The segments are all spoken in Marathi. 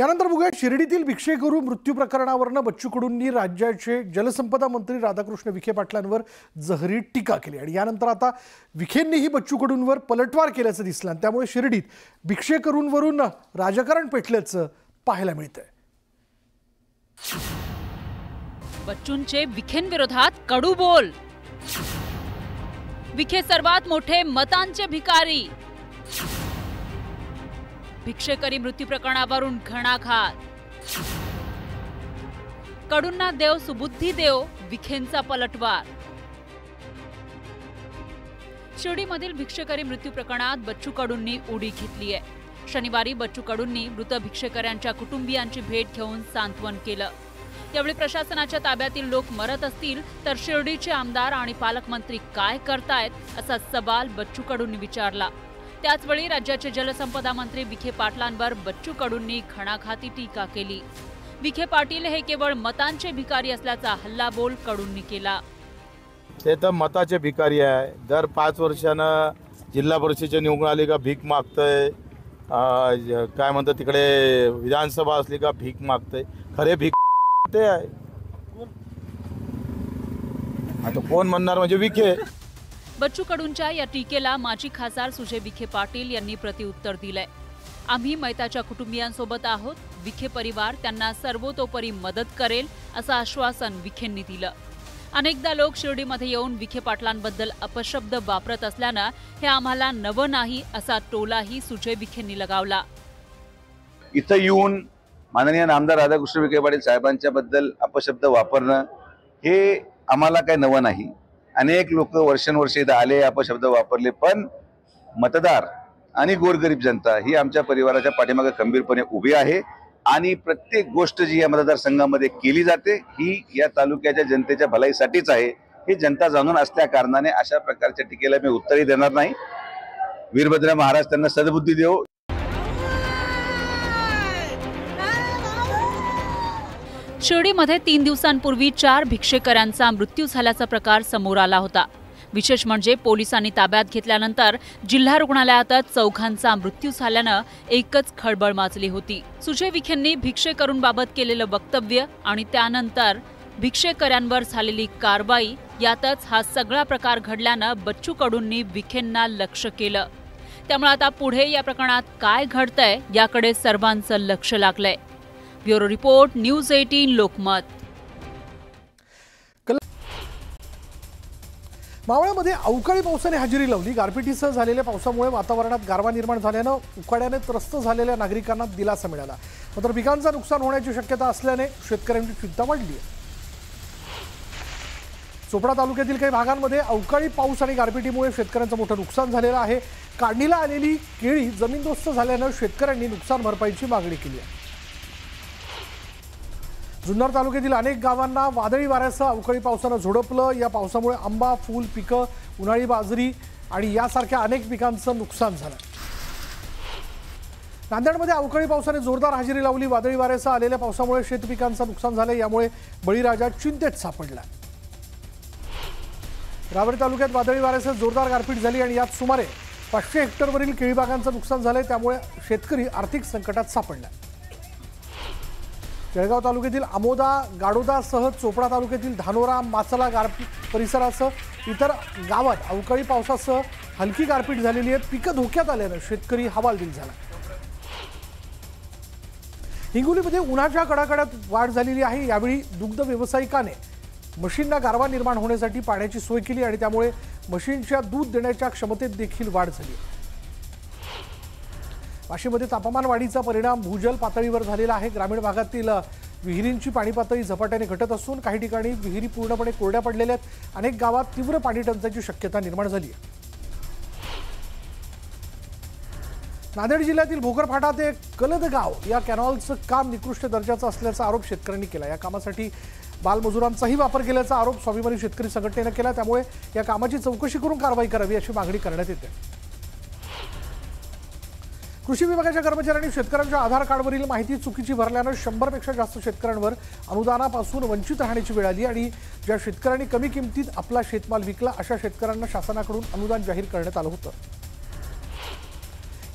यानंतर बघूया शिर्डीतील भिक्षेकरू मृत्यू प्रकरणावरनं बच्चू कडूंनी राज्याचे जलसंपदा मंत्री राधाकृष्ण विखे पाटलांवर जहरी टीका केली आणि यानंतर आता विखेंनीही बच्चू कडूंवर पलटवार केल्याचं दिसलं आणि त्यामुळे शिर्डीत भिक्षेकरूंवरून राजकारण पेटल्याचं पाहायला मिळतंय। बच्चूंचे विखेंविरोधात कडू बोल। विखे सर्वात मोठे मतांचे भिकारी। भिक्षेकरी मृत्यू प्रकरणावरून घणाघात। कडूंना देव सुबुद्धी देव, विखेंचा पलटवार। शिर्डीमधील भिक्षेकरी मृत्यू प्रकरणात बच्चू कडूंनी उडी घेतली आहे। शनिवारी बच्चू कडूंनी मृत भिक्षेकऱ्यांच्या कुटुंबियांची भेट घेऊन सांत्वन केलं। यावेळी प्रशासनाच्या ताब्यातील लोक मरत असतील तर शिर्डीचे आमदार आणि पालकमंत्री काय करतायत असा सवाल बच्चू कडूंनी विचारला। त्याचवेळी राज्याचे जलसंपदा मंत्री विखे पाटलांवर बच्चू कडूंनी घणाघाती टीका केली। विखे पाटील हे केवळ मतांचे भिकारी असल्याचा हल्लाबोल कडूंनी केला। ते तर मताचे भिकारी आहे। दर 5 वर्षांना जिल्हा परिषदेची निवडणूक आली का भीक मागतय, काय म्हणतात तिकडे विधानसभा असली का भीक मागतय। खरे भीक ते आहे। आता कोण म्हणणार म्हणजे विखे। बच्चू कडूंच्या या टीकेला माजी खासदार सुजय विखे पाटील यांनी प्रत्युत्तर दिलंय। आम्ही मैताच्या कुटुंबियांसोबत आहोत। विखे परिवार त्यांना सर्वतोपरी मदत करेल असं आश्वासन विखेंनी दिलं। अनेकदा लोक शिर्डीमध्ये येऊन विखे पाटलांबद्दल अपशब्द वापरत असल्यानं हे आम्हाला नवं नाही असा टोलाही सुजय विखेंनी लगावला। इथं येऊन माननीय आमदार राधाकृष्ण विखे पाटील साहेबांच्या बद्दल अपशब्द वापरणं हे आम्हाला काही नवं नाही। अनेक लोक वर्षानुवर्ष इथं आले, अपशब्द वापरले, पण मतदार आणि गोरगरीब जनता ही आमच्या परिवाराच्या पाठीमागे खंबीरपणे उभी आहे आणि प्रत्येक गोष्ट जी या मतदारसंघामध्ये केली जाते ही या तालुक्याच्या जनतेच्या भलाईसाठीच आहे हे जनता जाणून असल्या कारणाने अशा प्रकारच्या टीकेला मी उत्तरही देणार नाही। वीरभद्र महाराज त्यांना सद्बुद्धी देव। शिर्डीमध्ये 3 दिवसांपूर्वी 4 भिक्षेकऱ्यांचा मृत्यू झाल्याचा प्रकार समोर आला होता। विशेष म्हणजे पोलिसांनी ताब्यात घेतल्यानंतर जिल्हा रुग्णालयातच चौघांचा मृत्यू झाल्यानं एकच खळबळ माजली होती। सुजय विखेंनी भिक्षेकरूंबाबत केलेलं वक्तव्य आणि त्यानंतर भिक्षेकऱ्यांवर झालेली कारवाई यातच हा सगळा प्रकार घडल्यानं बच्चू कडूंनी विखेंना लक्ष केलं। त्यामुळे आता पुढे या प्रकरणात काय घडतंय याकडे सर्वांचं लक्ष लागलंय। Bureau report, news 18 Lokmat. मावळमध्ये अवकाळी पावसाने हजेरी लावली। गारपिटीसह झालेल्या पावसामुळे वातावरणात गारवा निर्माण झाल्यानं उकाड्याने त्रस्त झालेल्या नागरिकांना दिलासा मिळाला। मात्र पिकांचं नुकसान होण्याची शक्यता असल्याने शेतकऱ्यांची चिंता वाढली आहे। चोपडा तालुक्यातील काही भागांमध्ये अवकाळी पाऊस आणि गारपिटीमुळे शेतकऱ्यांचं मोठं नुकसान झालेलं आहे। काढणीला आलेली केळी जमीनदोस्त झाल्यानं शेतकऱ्यांनी नुकसान भरपाईची मागणी केली आहे। जुन्नर तालुक्यातील अनेक गावांना वादळी वाऱ्यासह अवकाळी पावसानं झोडपलं। या पावसामुळे आंबा, फूल पिकं, उन्हाळी बाजरी आणि यासारख्या अनेक पिकांचं नुकसान झालं। नांदेडमध्ये अवकाळी पावसाने जोरदार हजेरी लावली। वादळी वाऱ्यासह आलेल्या पावसामुळे शेतपिकांचं नुकसान झालं। यामुळे बळीराजा चिंतेत सापडला। रावेर तालुक्यात वादळी वाऱ्यासह जोरदार गारपीट झाली आणि यात सुमारे 500 हेक्टरवरील केळी बागांचं नुकसान झालंय। त्यामुळे शेतकरी आर्थिक संकटात सापडला। जळगाव तालुक्यातील आमोदा, गाडोदासह चोपडा तालुक्यातील धानोरा, माचला परिसरासह इतर गावात अवकाळी पावसासह हलकी गारपीट झालेली आहे। पिकं धोक्यात आल्यानं शेतकरी हवालदिल झाला। हिंगोलीमध्ये उन्हाच्या कडाकड्यात वाढ झालेली आहे। यावेळी दुग्ध व्यावसायिकाने म्हशींना गारवा निर्माण होण्यासाठी पाण्याची सोय केली आणि त्यामुळे म्हशींच्या दूध देण्याच्या क्षमतेत देखील वाढ झाली। वाशीमध्ये तापमान वाढीचा परिणाम भूजल पातळीवर झालेला आहे। ग्रामीण भागातील विहिरींची पाणी पातळी झपाट्याने घटत असून काही ठिकाणी विहिरी पूर्णपणे कोरड्या पडलेल्या आहेत। अनेक गावात तीव्र पाणी टंचाईची शक्यता निर्माण झाली आहे। नांदेड जिल्ह्यातील भोकरफाटा ते कलदगाव या कॅनॉलचं काम निकृष्ट दर्जाचं असल्याचा आरोप शेतकऱ्यांनी केला। या कामासाठी बालमजुरांचाही वापर केल्याचा आरोप स्वाभिमानी शेतकरी संघटनेनं केला। त्यामुळे या कामाची चौकशी करून कारवाई करावी अशी मागणी करण्यात येते। कृषी विभागाच्या कर्मचाऱ्यांनी शेतकऱ्यांच्या आधार कार्डवरील माहिती चुकीची भरल्यानं 100 पेक्षा जास्त शेतकऱ्यांवर अनुदानापासून वंचित राहण्याची वेळ आली आणि ज्या शेतकऱ्यांनी कमी किमतीत आपला शेतमाल विकला अशा शेतकऱ्यांना शासनाकडून अनुदान जाहीर करण्यात आलं होतं।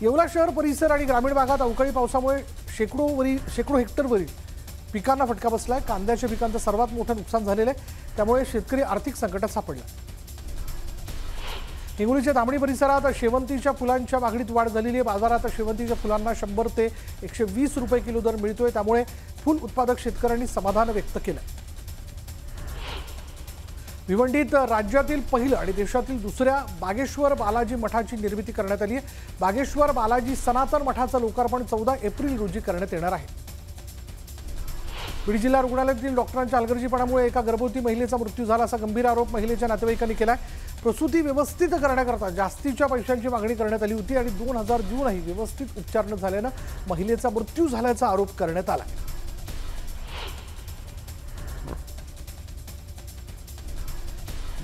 येवला शहर परिसर आणि ग्रामीण भागात अवकाळी पावसामुळे शेकडो हेक्टरवरील पिकांना फटका बसलाय। कांद्याच्या पिकांचं सर्वात मोठं नुकसान झालेलं आहे, त्यामुळे शेतकरी आर्थिक संकटात सापडला। हिंगोलीच्या तांबडी परिसरात शेवंतीच्या फुलांच्या मागणीत वाढ झालेली आहे। बाजारात शेवंतीच्या फुलांना 100 ते 120 रुपये किलो दर मिळतोय, त्यामुळे फुल उत्पादक शेतकऱ्यांनी समाधान व्यक्त केलं। भिवंडीत राज्यातील पहिलं आणि देशातील दुसऱ्या बागेश्वर बालाजी मठाची निर्मिती करण्यात आली आहे। बागेश्वर बालाजी सनातन मठाचं लोकार्पण 14 एप्रिल रोजी करण्यात येणार आहे। बीड जिल्हा रुग्णालयातील डॉक्टरांच्या हलगर्जीपणामुळे एका गर्भवती महिलेचा मृत्यू झाला असा गंभीर आरोप महिलेच्या नातेवाईकांनी केलाय। प्रसूती व्यवस्थित करण्याकरता जास्तीच्या पैशांची मागणी करण्यात आली होती आणि 2000 देऊनही व्यवस्थित उपचार न झाल्यानं महिलेचा मृत्यू झाल्याचा आरोप करण्यात आला।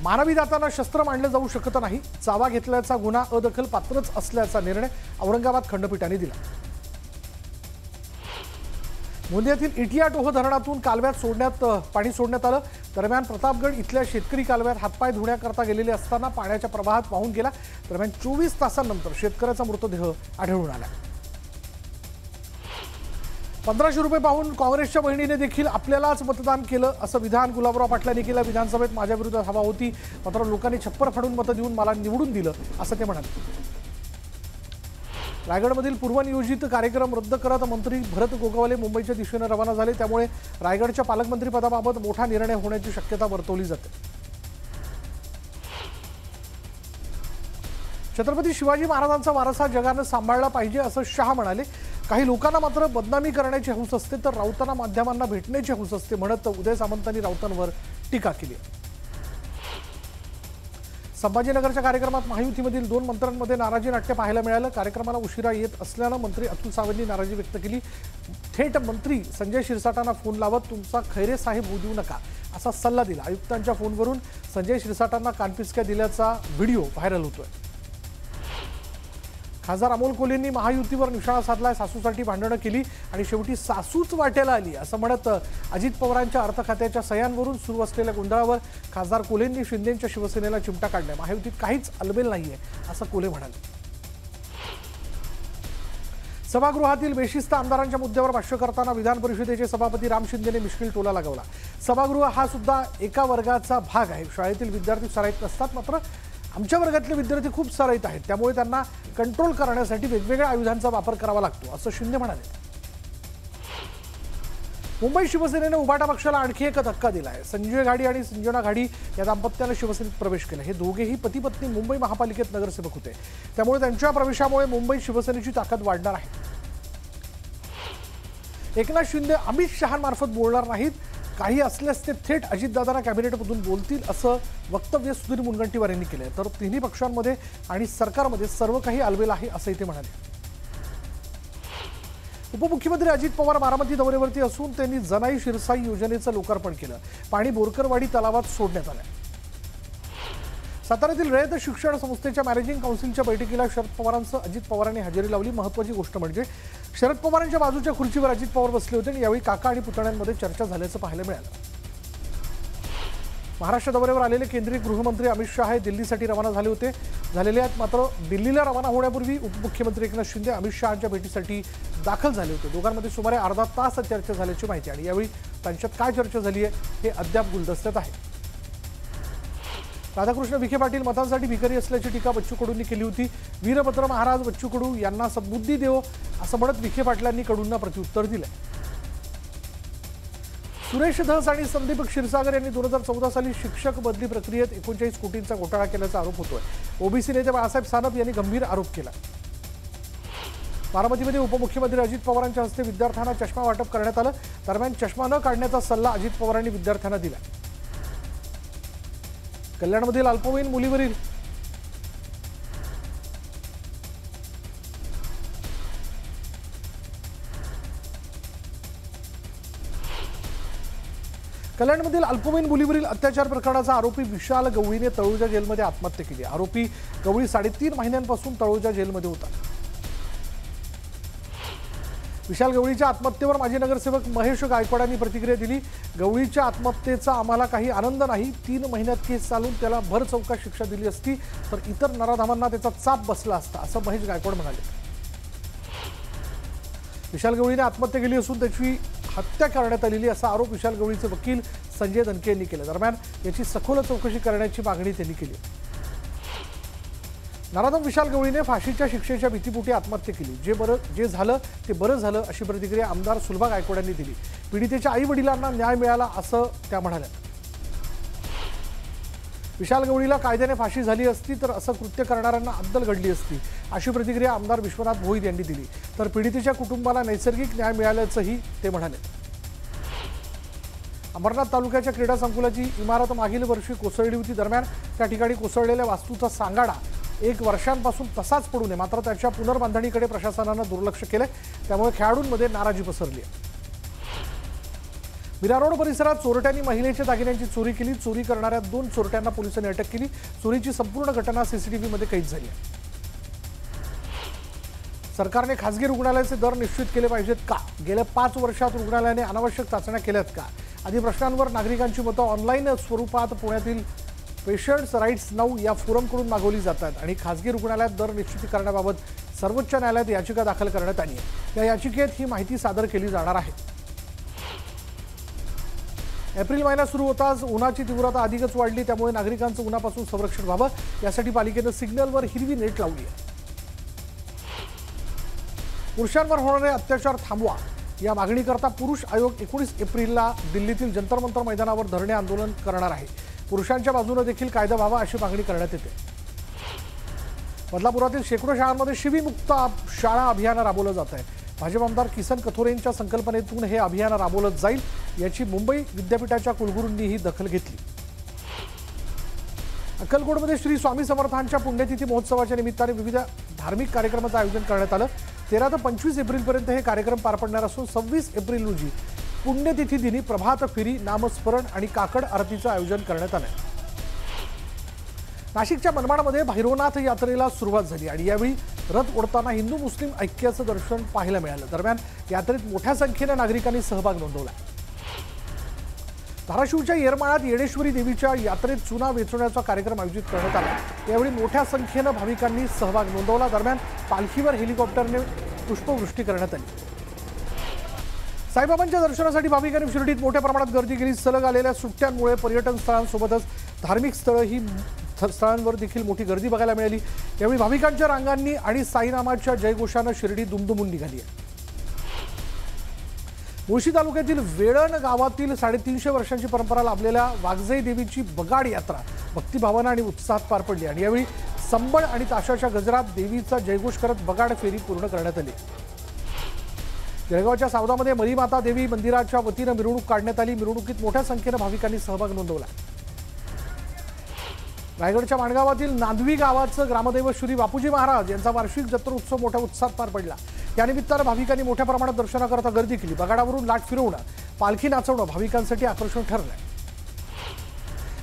मानवी दातांना शस्त्र मानलं जाऊ शकत नाही, चावा घेतल्याचा गुन्हा अदखल पात्रच असल्याचा निर्णय औरंगाबाद खंडपीठाने दिला। गोंदियातील इटियाटोह धरणातून कालव्यात पाणी सोडण्यात आलं। दरम्यान प्रतापगड इथल्या शेतकरी कालव्यात हातपाय धुण्याकरता गेलेले असताना पाण्याच्या प्रवाहात वाहून गेला। दरम्यान 24 तासांनंतर शेतकऱ्याचा मृतदेह आढळून आला। 1500 रुपये पाहून काँग्रेसच्या बहिणीने देखील आपल्यालाच मतदान केलं असं विधान गुलाबराव पाटलांनी केलं। विधानसभेत माझ्या विरोधात हवा होती, मात्र लोकांनी छप्पर फाडून मतं देऊन मला निवडून दिलं असं ते म्हणाले। रायगडमधील पूर्वनियोजित कार्यक्रम रद्द करत मंत्री भरत गोगावले मुंबईच्या दिशेने रवाना झाले, त्यामुळे रायगडच्या पालकमंत्रीपदाबाबत मोठा निर्णय होण्याची शक्यता वर्तवली जाते। छत्रपती शिवाजी महाराजांचा वारसा जगानं सांभाळला पाहिजे असं शाह म्हणाले। काही लोकांना मात्र बदनामी करण्याची हौस असते, तर राऊतांना माध्यमांना भेटण्याची हौस असते म्हणत उदय सामंतांनी राऊतांवर टीका केली। संभाजीनगरच्या कार्यक्रमात महायुतीमधील 2 मंत्र्यांमध्ये नाराजी नाट्य पाहायला मिळालं। कार्यक्रमाला उशिरा येत असल्यानं मंत्री अतुल सावेंनी नाराजी व्यक्त केली। थेट मंत्री संजय शिरसाटांना फोन लावत तुमचा खैरे साहेब होऊ देऊ नका असा सल्ला दिला। आयुक्तांच्या फोनवरून संजय शिरसाटांना कानपिचक्या दिल्याचा व्हिडिओ व्हायरल होतोय। खासदार अमोल कोल्हेंनी महायुतीवर निशाणा साधलाय। सासूसाठी भांडणं केली आणि शेवटी सासूच वाटेला आली असं म्हणत अजित पवारांच्या अर्थ खात्याच्या सह्यांवरून सुरू असलेल्या गोंधळावर खासदार कोल्हेंनी शिंदेंच्या शिवसेनेला चिमटा काढलाय। महायुतीत काहीच अलबेल नाहीये असं कोल्हे म्हणाले। सभागृहातील बेशिस्त आमदारांच्या मुद्द्यावर भाष्य करताना विधान परिषदेचे सभापती राम शिंदेने मिश्किल टोला लगावला। सभागृह हा सुद्धा एका वर्गाचा भाग आहे। शाळेतील विद्यार्थी सराईत नसतात, मात्र आमच्या वर्गातले विद्यार्थी खूप सराईत आहेत, त्यामुळे त्यांना कंट्रोल करण्यासाठी वेगवेगळ्या आयुधांचा वापर करावा लागतो असं शिंदे म्हणाले। मुंबई शिवसेनेने उभाटा पक्षाला आणखी एक धक्का दिलाय। संजय घाडी आणि संजना घाडी या दाम्पत्याने शिवसेनेत प्रवेश केला। हे दोघेही पती पत्नी मुंबई महापालिकेत नगरसेवक होते, त्यामुळे त्यांच्या प्रवेशामुळे मुंबई शिवसेनेची ताकद वाढणार आहे। एकनाथ शिंदे अमित शहांमार्फत बोलणार नाहीत, काही असल्यास ते थेट अजितदादांना कॅबिनेटमधून बोलतील असं वक्तव्य सुधीर मुनगंटीवार यांनी केलंय। तर तिन्ही पक्षांमध्ये आणि सरकारमध्ये सर्व काही अलबेल आहे असंही ते म्हणाले। उपमुख्यमंत्री अजित पवार बारामती दौऱ्यावरती असून त्यांनी जनाई शिरसाई योजनेचं लोकार्पण केलं। पाणी बोरकरवाडी तलावात सोडण्यात आलं। साताऱ्यातील रयत शिक्षण संस्थेच्या मॅनेजिंग काउन्सिलच्या बैठकीला शरद पवारांसह अजित पवारांनी हजेरी लावली। महत्त्वाची गोष्ट म्हणजे शरद पवारांच्या बाजूच्या खुर्चीवर अजित पवार बसले होते आणि यावेळी काका आणि पुतण्यांमध्ये चर्चा झाल्याचं पाहायला मिळालं। महाराष्ट्र दौऱ्यावर आलेले केंद्रीय गृहमंत्री अमित शहा हे दिल्लीसाठी रवाना झालेले आहेत, मात्र दिल्लीला रवाना होण्यापूर्वी उपमुख्यमंत्री एकनाथ शिंदे अमित शहांच्या भेटीसाठी दाखल झाले होते। दोघांमध्ये सुमारे अर्धा तास चर्चा झाल्याची माहिती आणि यावेळी त्यांच्यात काय चर्चा झाली आहे हे अद्याप गुलदस्त्यात आहे। राधाकृष्ण विखे पाटील मतांसाठी भिकारी असल्याची टीका बच्चू कडूंनी केली होती। वीरभद्र महाराज बच्चू कडू यांना सद्बुद्धी देवो असं म्हणत विखे पाटलांनी कडूंना प्रत्युत्तर दिले। सुरेश धस आणि संदीप क्षीरसागर यांनी 2014 साली शिक्षक बदली प्रक्रियेत 39 कोटींचा घोटाळा केल्याचा आरोप होतोय। ओबीसी नेते बाळासाहेब सानप यांनी गंभीर आरोप केला। बारामतीमध्ये उपमुख्यमंत्री अजित पवारांच्या हस्ते विद्यार्थ्यांना चष्मा वाटप करण्यात आलं। दरम्यान चष्मा न काढण्याचा सल्ला अजित पवारांनी विद्यार्थ्यांना दिला। कल्याणमधील अल्पवयीन मुलीवरील अत्याचार प्रकरणाचा आरोपी विशाल गवळीने तळोजा जेलमध्ये आत्महत्या केली। आरोपी गवळी 3.5 महिन्यांपासून तळोजा जेलमध्ये होता। विशाल गवळीच्या आत्महत्येवर माजी नगरसेवक महेश गायकवाडांनी प्रतिक्रिया दिली। गवळीच्या आत्महत्येचा आम्हाला काही आनंद नाही। 3 महिन्यात केस चालून त्याला भर चौकात शिक्षा दिली असती तर इतर नराधामांना त्याचा चाप बसला असता असं महेश गायकवाड म्हणाले। विशाल गवळीने आत्महत्या केली असून त्याची हत्या करण्यात आलेली असा आरोप विशाल गवळीचे वकील संजय दणके यांनी केला। दरम्यान याची सखोल चौकशी करण्याची मागणी त्यांनी केली। नराधम विशाल गवळीने फाशीच्या शिक्षेच्या भीतीपोटी आत्महत्या केली। जे झालं ते बरं झालं अशी प्रतिक्रिया आमदार सुलभा गायकवाड यांनी दिली। पीडितेच्या आई वडिलांना न्याय मिळाला असं त्या म्हणाल्या। विशाल गवळीला कायद्याने फाशी झाली असती तर असं कृत्य करणाऱ्यांना अद्दल घडली असती अशी प्रतिक्रिया आमदार विश्वनाथ भोईर यांनी दिली। तर पीडितेच्या कुटुंबाला नैसर्गिक न्याय मिळाल्याचंही ते म्हणाले। अंबरनाथ तालुक्याच्या क्रीडा संकुलाची इमारत मागील वर्षी कोसळली होती। दरम्यान त्या ठिकाणी कोसळलेल्या वास्तूचा सांगाडा 1 वर्षांपासून तसाच पडू नये, मात्र त्याच्या पुनर्बांधणीकडे प्रशासनानं दुर्लक्ष केले, त्यामुळे खेळाडूंमध्ये नाराजी पसरली आहे। मीरा रोड परिसरात चोरट्यांनी महिलेच्या दागिन्यांची चोरी केली। चोरी करणाऱ्या 2 चोरट्यांना पोलिसांनी अटक केली। चोरीची संपूर्ण घटना सीसीटीव्हीमध्ये कैद झाली आहे। सरकारने खासगी रुग्णालयाचे दर निश्चित केले पाहिजेत का? गेल्या 5 वर्षात रुग्णालयाने अनावश्यक चाचण्या केल्यात का? आदी प्रश्नांवर नागरिकांची मतं ऑनलाईन स्वरूपात पुण्यातील पेशंट्स राईट्स नाऊ या फोरमकडून मागवली जातात आणि खासगी रुग्णालयात दर निश्चित करण्याबाबत सर्वोच्च न्यायालयात याचिका दाखल करण्यात आली आहे। या याचिकेत ही माहिती सादर केली जाणार आहे। एप्रिल महिना सुरू होताच उन्हाची तीव्रता अधिकच वाढली, त्यामुळे नागरिकांचं उन्हापासून संरक्षण व्हावं यासाठी पालिकेनं सिग्नलवर हिरवी नेट लावली आहे। पुरुषांवर होणारे अत्याचार थांबवा या मागणीकरता पुरुष आयोग 19 एप्रिलला दिल्लीतील जंतर मंतर मैदानावर धरणे आंदोलन करणार आहे। पुरुषांच्या बाजूने देखील कायदा व्हावा अशी मागणी करण्यात येते। बदलापुरातील शेकडो शाळांमध्ये शिवीमुक्त शाळा अभियान राबवलं जात आहे। भाजप आमदार किसन कथोरेंच्या संकल्पनेतून हे अभियान राबवलं जाईल याची मुंबई विद्यापीठाच्या कुलगुरूंनीही दखल घेतली। अक्कलकोटमध्ये श्री स्वामी समर्थांच्या पुण्यतिथी महोत्सवाच्या निमित्ताने विविध धार्मिक कार्यक्रमांचं आयोजन करण्यात आलं। 13 ते 25 एप्रिलपर्यंत हे कार्यक्रम पार पडणार असून 26 एप्रिल रोजी पुण्यतिथी दिनी प्रभात फेरी, नामस्मरण आणि काकड आरतीचं आयोजन करण्यात आलं। नाशिकच्या मनमाडमध्ये भैरवनाथ यात्रेला सुरुवात झाली आणि यावेळी रथ ओढताना हिंदू मुस्लिम ऐक्याचं दर्शन पाहायला मिळालं। दरम्यान यात्रेत मोठ्या संख्येने नागरिकांनी सहभाग नोंदवला। धाराशिवच्या येरमाळ्यात येडेश्वरी देवीच्या यात्रेत चुना वेचण्याचा कार्यक्रम आयोजित करण्यात आला। यावेळी मोठ्या संख्येने भाविकांनी सहभाग नोंदवला। दरम्यान पालखीवर हेलिकॉप्टरने पुष्पवृष्टी करण्यात आली। साईबाबांच्या दर्शनासाठी भाविकांनी शिर्डीत मोठ्या प्रमाणात गर्दी केली। सलग आलेल्या सुट्ट्यांमुळे पर्यटन स्थळांसोबतच धार्मिक स्थळांवर देखील मोठी गर्दी बघायला मिळाली। यावेळी भाविकांच्या रांगांनी आणि साईनामाच्या जयघोषानं शिर्डी दुमदुमून निघाली आहे। मुळशी तालुक्यातील वेळण गावातील 350 वर्षांची परंपरा लाभलेल्या वाघजाई देवीची बगाड यात्रा भक्तिभावानं आणि उत्साहात पार पडली आणि यावेळी संबळ आणि ताशाच्या गजरात देवीचा जयघोष करत बगाड फेरी पूर्ण करण्यात आली। जळगावच्या सावदामध्ये मरीमाता देवी मंदिराच्या वतीनं मिरवणूक काढण्यात आली। मिरवणुकीत मोठ्या संख्येनं भाविकांनी सहभाग नोंदवला। रायगडच्या माणगावातील नांदवी गावाचं ग्रामदैवत श्री बापूजी महाराज यांचा वार्षिक जत्रोत्सव मोठ्या उत्साहात पार पडला। या निमित्तानं भाविकांनी मोठ्या प्रमाणात दर्शनाकरता गर्दी केली। बगाडावरून लाट फिरवणं, पालखी नाचवणं भाविकांसाठी आकर्षण ठरलंय।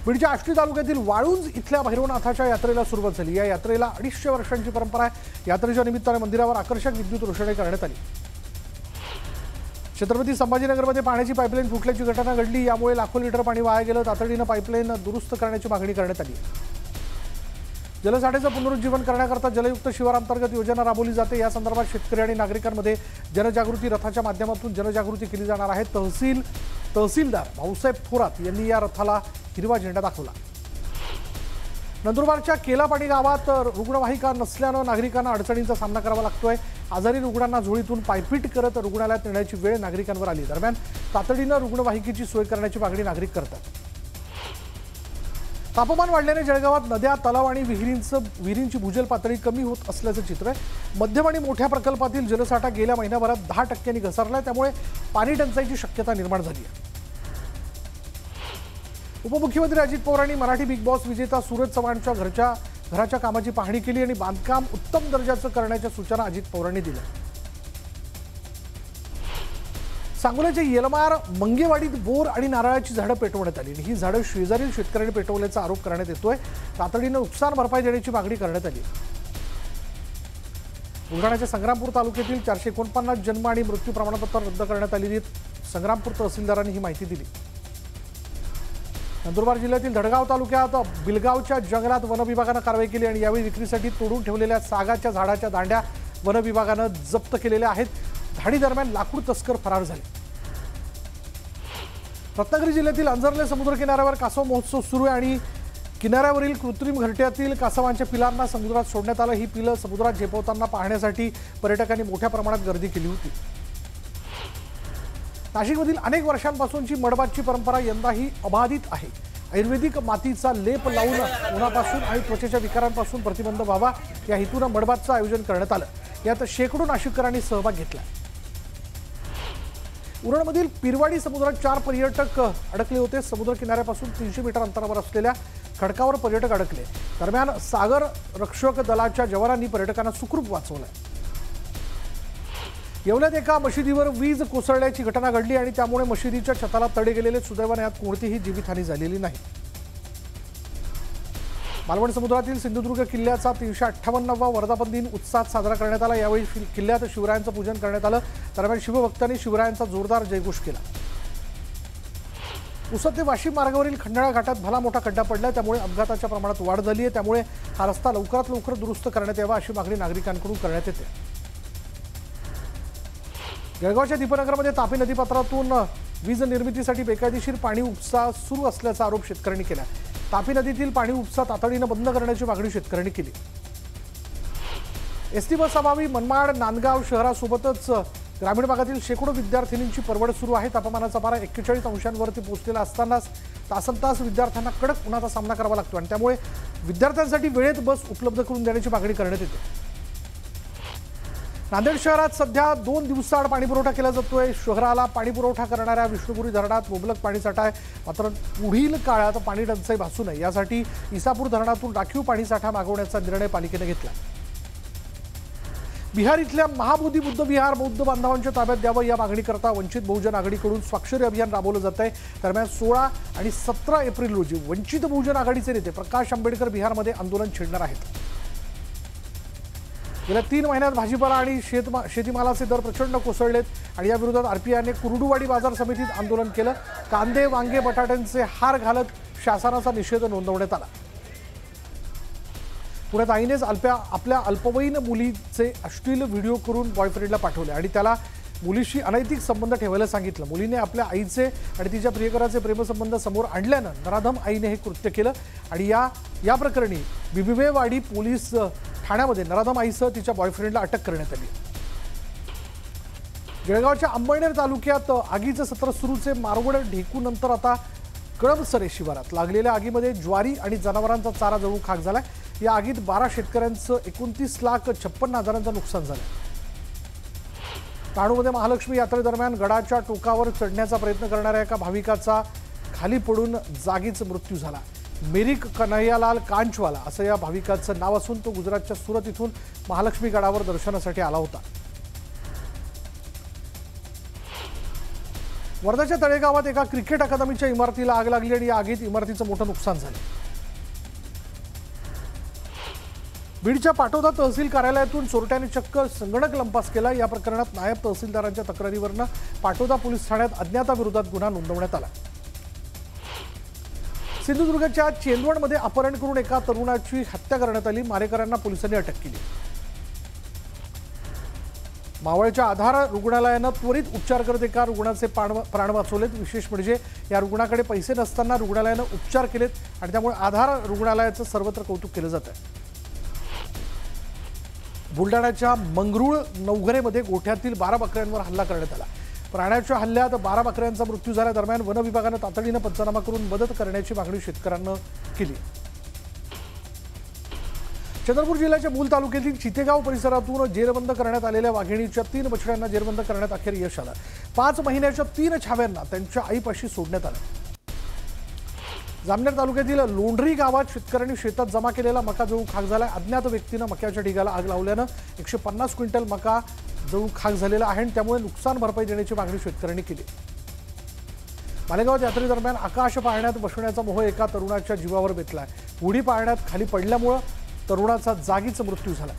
बीडच्या आष्टी तालुक्यातील वाळुंज इथल्या भैरवनाथाच्या यात्रेला सुरुवात झाली। या यात्रेला 250 वर्षांची परंपरा आहे। यात्रेच्या निमित्तानं मंदिरावर आकर्षक विद्युत रोषणाई करण्यात आली। छत्रपती संभाजीनगरमध्ये पाण्याची पाईपलाईन फुटल्याची घटना घडली। यामुळे लाखो लिटर पाणी वाया गेलं। तातडीनं पाईपलाईन दुरुस्त करण्याची मागणी करण्यात आली। जलसाठ्याचं पुनरुज्जीवन करण्याकरता जलयुक्त शिवारांतर्गत योजना राबवली जाते। या संदर्भात शेतकरी आणि नागरिकांमध्ये जनजागृती रथाच्या माध्यमातून जनजागृती केली जाणार आहे। तहसीलदार भाऊसाहेब थोरात यांनी या रथाला हिरवा झेंडा दाखवला। नंदुरबारच्या केलापाणी गावात रुग्णवाहिका नसल्यानं नागरिकांना अडचणींचा सामना करावा लागतोय। आजारी रुग्णांना झोळीतून पायपीट करत रुग्णालयात नेण्याची वेळ नागरिकांवर आली। दरम्यान तातडीनं रुग्णवाहिकेची सोय करण्याची मागणी नागरिक करतात। तापमान वाढल्याने जळगावात नद्या, तलाव आणि विहिरींची भूजल पातळी कमी होत असल्याचं चित्र आहे। मध्यम आणि मोठ्या प्रकल्पातील जलसाठा गेल्या महिन्याभरात 10% घसरलाय, त्यामुळे पाणी टंचाईची शक्यता निर्माण झाली आहे। उपमुख्यमंत्री अजित पवारांनी मराठी बिग बॉस विजेता सूरज चव्हाणच्या घराच्या कामाची पाहणी केली आणि बांधकाम उत्तम दर्जाचं करण्याच्या सूचना अजित पवारांनी दिल्या। सांगोल्याच्या येलमार मंगेवाडीत बोर आणि नारळाची झाडं पेटवण्यात आली। ही झाडं शेजारील शेतकऱ्यांनी पेटवल्याचा आरोप करण्यात येतोय। तातडीनं नुकसान भरपाई देण्याची मागणी करण्यात आली। बुलढाण्याच्या संग्रामपूर तालुक्यातील 449 जन्म आणि मृत्यू प्रमाणपत्र रद्द करण्यात आलेली संग्रामपूर तहसीलदारांनी ही माहिती दिली। नंदुरबार जिल्ह्यातील धडगाव तालुक्यात बिलगावच्या जंगलात वनविभागानं कारवाई केली आणि यावेळी विक्रीसाठी तोडून ठेवलेल्या सागाच्या झाडाच्या दांड्या वनविभागानं जप्त केलेल्या आहेत। धाडीदरम्यान लाकूड तस्कर फरार झाले। रत्नागिरी जिल्ह्यातील अंजरले समुद्र किनाऱ्यावर कासव महोत्सव सुरू आहे आणि किनाऱ्यावरील कृत्रिम घरट्यातील कासवांच्या पिलांना समुद्रात सोडण्यात आलं। ही पिलं समुद्रात झेपवताना पाहण्यासाठी पर्यटकांनी मोठ्या प्रमाणात गर्दी केली होती। नाशिकमधील अनेक वर्षांपासूनची मडबातची परंपरा यंदाही अबाधित आहे। आयुर्वेदिक मातीचा लेप लावून उन्हापासून आणि त्वचेच्या विकारांपासून प्रतिबंध व्हावा या हेतूने मडबातचं आयोजन करण्यात आलं। यात शेकडो नाशिककरांनी सहभाग घेतला। उरणमधील पिरवाडी समुद्रात 4 पर्यटक अडकले होते। समुद्र किनाऱ्यापासून 300 मीटर अंतरावर असलेल्या खडकावर पर्यटक अडकले। दरम्यान सागर रक्षक दलाच्या जवानांनी पर्यटकांना सुखरूप वाचवलं। येवल्यात एका मशिदीवर वीज कोसळल्याची घटना घडली आणि त्यामुळे मशिदीच्या छताला तडे गेलेले। सुदैवाने यात कोणतीही जीवितहानी झालेली नाही। मालवण समुद्रातील सिंधुदुर्ग किल्ल्याचा 358वा वर्धापन दिन उत्साहात साजरा करण्यात आला। यावेळी किल्ल्यात शिवरायांचं पूजन करण्यात आलं। दरम्यान शिवभक्तांनी शिवरायांचा जोरदार जयघोष केला। पुसद ते वाशिम मार्गावरील खंडाळा घाटात भला मोठा खड्डा पडला, त्यामुळे अपघाताच्या प्रमाणात वाढ झाली आहे। त्यामुळे हा रस्ता लवकरात लवकर दुरुस्त करण्यात यावा अशी मागणी नागरिकांकडून करण्यात येते। जळगावच्या दीपनगरमध्ये तापी नदीपात्रातून वीज निर्मितीसाठी बेकायदेशीर पाणी उपसा सुरू असल्याचा आरोप शेतकऱ्यांनी केला। तापी नदीतील पाणी उपसा तातडीनं बंद करण्याची मागणी शेतकऱ्यांनी केली। एसटी बस अभावी मनमाड नांदगाव शहरासोबतच ग्रामीण भागातील शेकडो विद्यार्थिनींची परवड सुरू आहे। तापमानाचा पारा 41 अंशांवरती पोहोचलेला असतानाच तासनतास विद्यार्थ्यांना कडक उन्हाचा सामना करावा लागतो आणि त्यामुळे विद्यार्थ्यांसाठी वेळेत बस उपलब्ध करून देण्याची मागणी करण्यात येते। नांदेड शहरात सध्या 2 दिवसाआड पाणीपुरवठा केला जातोय। शहराला पाणीपुरवठा करणाऱ्या विष्णुपुरी धरणात मुबलक पाणीसाठा आहे, मात्र पुढील काळात पाणी टंचाई भासू नये यासाठी इसापूर धरणातून राखीव पाणीसाठा मागवण्याचा निर्णय पालिकेने घेतला। बिहार इथल्या महाबोधी बुद्ध विहार बौद्ध बांधवांच्या ताब्यात द्यावं या मागणीकरता वंचित बहुजन आघाडीकडून स्वाक्षरी अभियान राबवलं जात आहे। दरम्यान 16 आणि 17 एप्रिल रोजी वंचित बहुजन आघाडीचे नेते प्रकाश आंबेडकर बिहारमध्ये आंदोलन छेडणार आहेत। गेल्या 3 महिन्यात भाजीपाला आणि शेतीमालाचे दर प्रचंड कोसळलेत आणि या विरोधात आरपीआयने कुर्डुवाडी बाजार समितीत आंदोलन केलं। कांदे, वांगे, बटाट्यांचे हार घालत शासनाचा निषेध नोंदवण्यात आला। पुण्यात आईनेच आपल्या अल्पवयीन मुलीचे अश्लील व्हिडिओ करून बॉयफ्रेंडला पाठवले आणि त्याला मुलीशी अनैतिक संबंध ठेवायला सांगितलं। मुलीने आपल्या आईचे आणि तिच्या प्रियकराचे प्रेमसंबंध समोर आणल्यानं नराधम आईने हे कृत्य केलं आणि या प्रकरणी बिबिवेवाडी पोलीस ठाण्यामध्ये नराधम आईसह तिच्या बॉयफ्रेंडला अटक करण्यात आली। जळगावच्या अंबळनेर तालुक्यात आगीचं सत्र सुरूचे। मारवड ढेकूनंतर आता कळमसरे शिवारात लागलेल्या आगीमध्ये ज्वारी आणि जनावरांचा चारा जळून खाक झालाय। या आगीत 12 शेतकऱ्यांचं 29,56,000चं नुकसान झालं। ताणूमध्ये महालक्ष्मी यात्रेदरम्यान गडाच्या टोकावर चढण्याचा प्रयत्न करणाऱ्या एका भाविकाचा खाली पडून जागीच मृत्यू झाला। मेरिक कन्हैयालाल कांचवाला असं या भाविकाचं नाव असून तो गुजरातच्या सुरत इथून महालक्ष्मी गडावर दर्शनासाठी आला होता। वर्धाच्या तळेगावात एका क्रिकेट अकादमीच्या इमारतीला आग लागली आणि या आगीत इमारतीचं मोठं नुकसान झालं। बीडच्या पाटोदा तहसील कार्यालयातून चोरट्याने चक्क संगणक लंपास केला। या प्रकरणात नायब तहसीलदारांच्या तक्रारीवरून पाटोदा पोलीस ठाण्यात अज्ञाताविरोधात गुन्हा नोंदवण्यात आला। सिंधुदुर्गच्या चेंदवडमध्ये अपहरण करून एका तरुणाची हत्या करण्यात आली। मारेकऱ्यांना पोलिसांनी अटक केली। मावळच्या आधार रुग्णालयानं त्वरित उपचार करत एका रुग्णाचे प्राण वाचवलेत। विशेष म्हणजे या रुग्णाकडे पैसे नसताना रुग्णालयानं उपचार केलेत आणि त्यामुळे आधार रुग्णालयाचं सर्वत्र कौतुक केलं जात आहे। बुलढाण्याच्या मंगरुळ नवघरेमध्ये गोठ्यातील 12 बकऱ्यांवर हल्ला करण्यात आला। प्राण्याच्या हल्ल्यात 12 बकऱ्यांचा मृत्यू झाला। दरम्यान वन विभागानं तातडीनं पंचनामा करून मदत करण्याची मागणी शेतकऱ्यांना केली। चंद्रपूर जिल्ह्याच्या मूल तालुक्यातील चितेगाव परिसरातून जेरबंद करण्यात आलेल्या वाघिणीच्या 3 बछड्यांना जेरबंद करण्यात अखेर यश आलं। 5 महिन्याच्या 3 छाव्यांना त्यांच्या आईपाशी सोडण्यात आलं। जामनेर तालुक्यातील लोंढरी गावात शेतकऱ्यांनी शेतात जमा केलेला मका जळून खाक झाला। अज्ञात व्यक्तीनं मक्याच्या ढिगाला आग लावल्यानं 150 क्विंटल मका जळून खाक झालेला आहे आणि त्यामुळे नुकसान भरपाई देण्याची मागणी शेतकऱ्यांनी केली। मालेगाव यात्रेदरम्यान आकाश पाहण्यात बसण्याचा मोह एका तरुणाच्या जीवावर बेतलाय। उडी पाहण्यात खाली पडल्यामुळे तरुणाचा जागीच मृत्यू झाला।